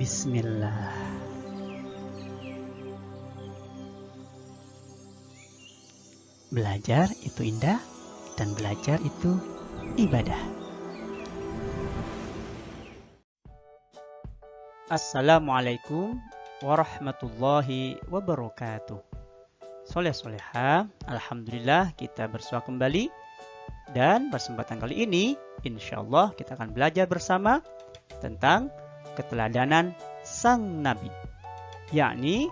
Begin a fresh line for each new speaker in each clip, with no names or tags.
Bismillah. Belajar itu indah dan belajar itu ibadah. Assalamualaikum warahmatullahi wabarakatuh. Soleh-soleha, alhamdulillah kita bersua kembali. Dan kesempatan kali ini, insya Allah kita akan belajar bersama tentang keteladanan sang Nabi, yakni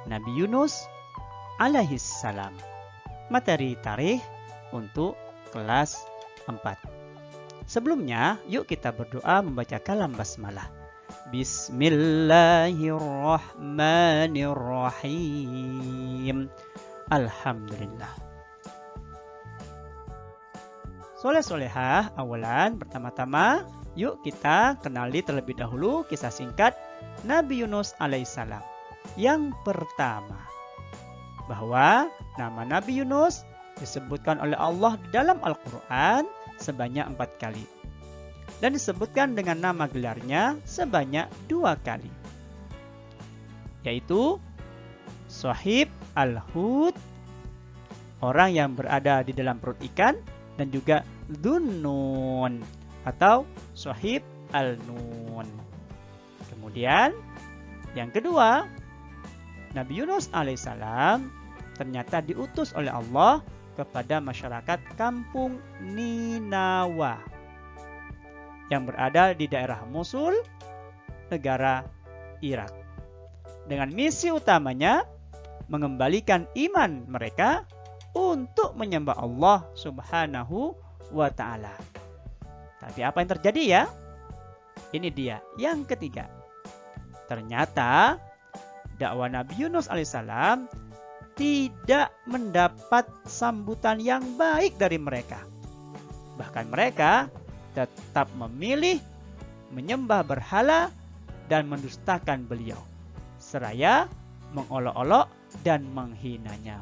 Nabi Yunus alaihissalam. Materi tarikh untuk kelas 4. Sebelumnya, yuk kita berdoa membaca kalam basmalah. Bismillahirrahmanirrahim. Alhamdulillah. Soleh-solehah, awalan pertama-tama, yuk kita kenali terlebih dahulu kisah singkat Nabi Yunus alaihissalam. Yang pertama, bahwa nama Nabi Yunus disebutkan oleh Allah di dalam Al-Quran sebanyak 4 kali. Dan disebutkan dengan nama gelarnya sebanyak 2 kali. Yaitu Shahib al-Hut, orang yang berada di dalam perut ikan, dan juga Dzun-Nun atau Shahib al-Nun. Kemudian yang kedua, Nabi Yunus alaihissalam ternyata diutus oleh Allah kepada masyarakat kampung Ninawa yang berada di daerah Mosul, negara Irak. Dengan misi utamanya mengembalikan iman mereka untuk menyembah Allah Subhanahu wa Ta'ala. Tapi apa yang terjadi ya? Ini dia yang ketiga. Ternyata dakwah Nabi Yunus alaihissalam tidak mendapat sambutan yang baik dari mereka. Bahkan mereka tetap memilih menyembah berhala dan mendustakan beliau, seraya mengolok-olok dan menghinanya.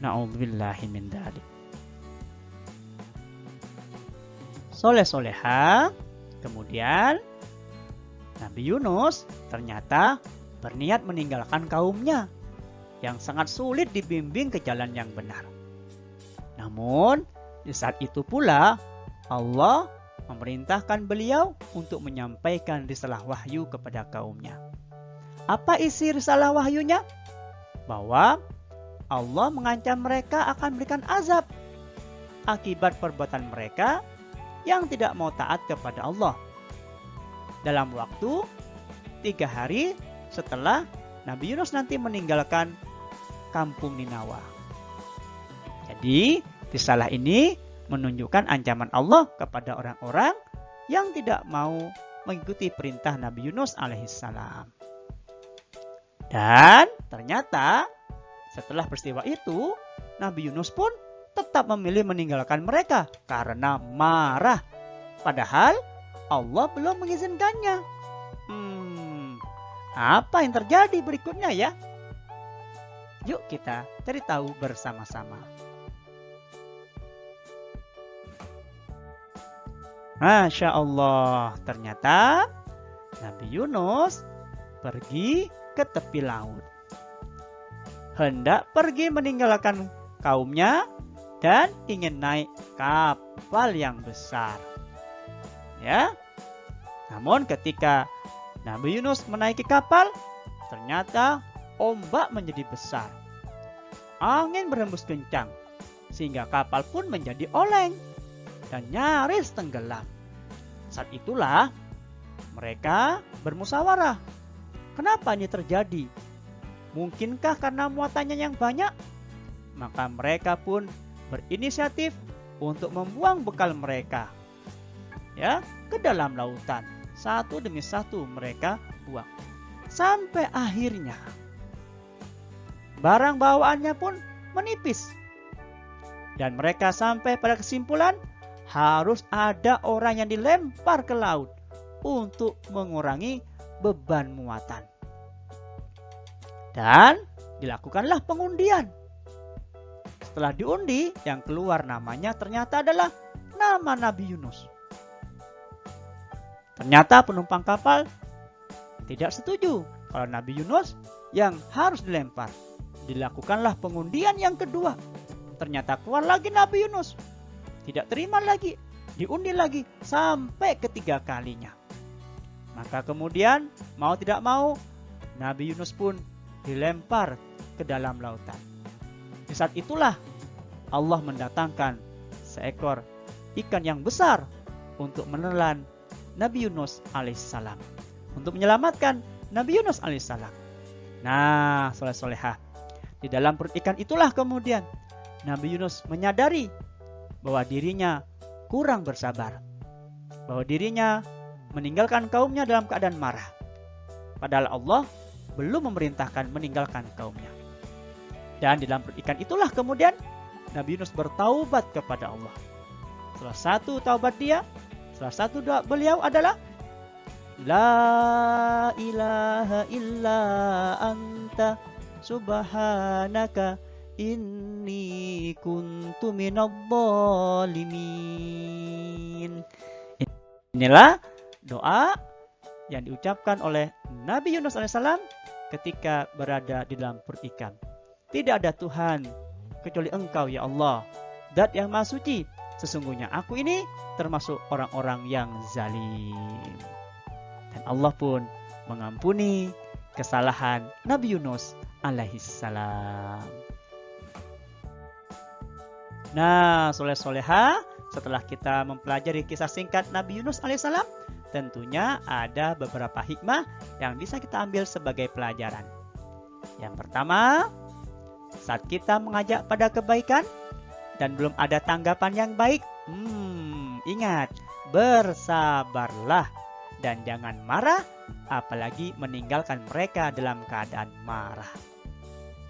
Na'udzubillahi min dzalik. Soleh-soleha, kemudian Nabi Yunus ternyata berniat meninggalkan kaumnya yang sangat sulit dibimbing ke jalan yang benar. Namun, di saat itu pula Allah memerintahkan beliau untuk menyampaikan risalah wahyu kepada kaumnya. Apa isi risalah wahyunya? Bahwa Allah mengancam mereka akan memberikan azab akibat perbuatan mereka yang tidak mau taat kepada Allah. Dalam waktu 3 hari setelah Nabi Yunus nanti meninggalkan kampung Ninawa. Jadi, risalah ini menunjukkan ancaman Allah kepada orang-orang yang tidak mau mengikuti perintah Nabi Yunus alaihissalam. Dan ternyata setelah peristiwa itu, Nabi Yunus pun tetap memilih meninggalkan mereka karena marah. Padahal Allah belum mengizinkannya. Apa yang terjadi berikutnya ya? Yuk kita cari tahu bersama-sama. Masya Allah, ternyata Nabi Yunus pergi ke tepi laut. Hendak pergi meninggalkan kaumnya dan ingin naik kapal yang besar. Ya. Namun ketika Nabi Yunus menaiki kapal, ternyata ombak menjadi besar. Angin berhembus kencang, sehingga kapal pun menjadi oleng dan nyaris tenggelam. Saat itulah mereka bermusyawarah. Kenapa ini terjadi? Mungkinkah karena muatannya yang banyak? Maka mereka pun berinisiatif untuk membuang bekal mereka ke dalam lautan. Satu demi satu mereka buang. Sampai akhirnya barang bawaannya pun menipis. Dan mereka sampai pada kesimpulan harus ada orang yang dilempar ke laut untuk mengurangi beban muatan. Dan dilakukanlah pengundian. Setelah diundi, yang keluar namanya ternyata adalah nama Nabi Yunus. Ternyata penumpang kapal tidak setuju kalau Nabi Yunus yang harus dilempar. Dilakukanlah pengundian yang kedua. Ternyata keluar lagi Nabi Yunus. Tidak terima lagi, diundi lagi sampai ketiga kalinya. Maka kemudian mau tidak mau Nabi Yunus pun dilempar ke dalam lautan. Di saat itulah Allah mendatangkan seekor ikan yang besar untuk menelan Nabi Yunus alaihissalam, untuk menyelamatkan Nabi Yunus alaihissalam. Nah, soleh-solehah, di dalam perut ikan itulah kemudian Nabi Yunus menyadari bahwa dirinya kurang bersabar, bahwa dirinya meninggalkan kaumnya dalam keadaan marah, padahal Allah belum memerintahkan meninggalkan kaumnya. Dan di dalam perut ikan itulah kemudian Nabi Yunus bertaubat kepada Allah. Salah satu taubat dia, salah satu doa beliau adalah La ilaha illa anta subhanaka inni kuntu minadh-dhalimin. Inilah doa yang diucapkan oleh Nabi Yunus alaihissalam ketika berada di dalam perut ikan. Tidak ada Tuhan kecuali Engkau ya Allah, Zat yang Maha Suci. Sesungguhnya aku ini termasuk orang-orang yang zalim. Dan Allah pun mengampuni kesalahan Nabi Yunus alaihissalam. Nah, soleh-soleha, setelah kita mempelajari kisah singkat Nabi Yunus alaihissalam, tentunya ada beberapa hikmah yang bisa kita ambil sebagai pelajaran. Yang pertama, saat kita mengajak pada kebaikan dan belum ada tanggapan yang baik, ingat, bersabarlah dan jangan marah, apalagi meninggalkan mereka dalam keadaan marah.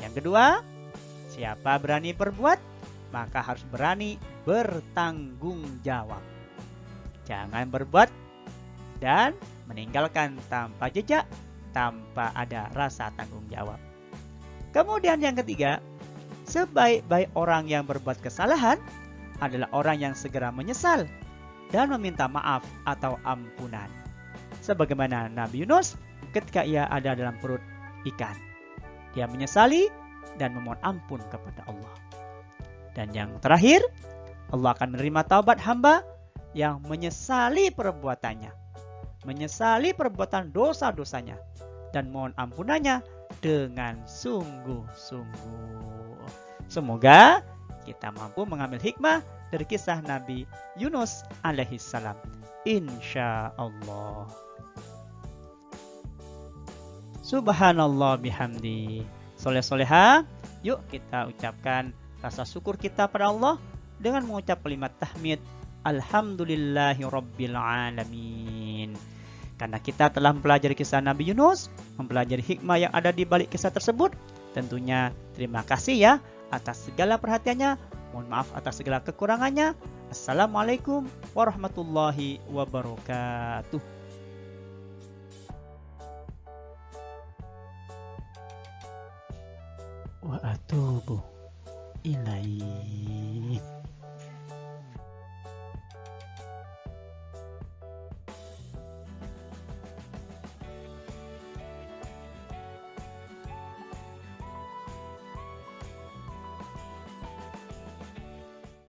Yang kedua, siapa berani berbuat, maka harus berani bertanggung jawab. Jangan berbuat dan meninggalkan tanpa jejak, tanpa ada rasa tanggung jawab. Kemudian yang ketiga, sebaik-baik orang yang berbuat kesalahan adalah orang yang segera menyesal dan meminta maaf atau ampunan. Sebagaimana Nabi Yunus ketika ia ada dalam perut ikan. Dia menyesali dan memohon ampun kepada Allah. Dan yang terakhir, Allah akan menerima taubat hamba yang menyesali perbuatannya, menyesali perbuatan dosa-dosanya, dan mohon ampunannya dengan sungguh-sungguh. Semoga kita mampu mengambil hikmah dari kisah Nabi Yunus alaihissalam. Insya Allah. Subhanallah bihamdi. Soleh-soleha, yuk kita ucapkan rasa syukur kita pada Allah dengan mengucap kalimat tahmid Alhamdulillahi Rabbil Alamin. Karena kita telah mempelajari kisah Nabi Yunus, mempelajari hikmah yang ada di balik kisah tersebut, tentunya terima kasih ya atas segala perhatiannya. Mohon maaf atas segala kekurangannya. Assalamualaikum warahmatullahi wabarakatuh.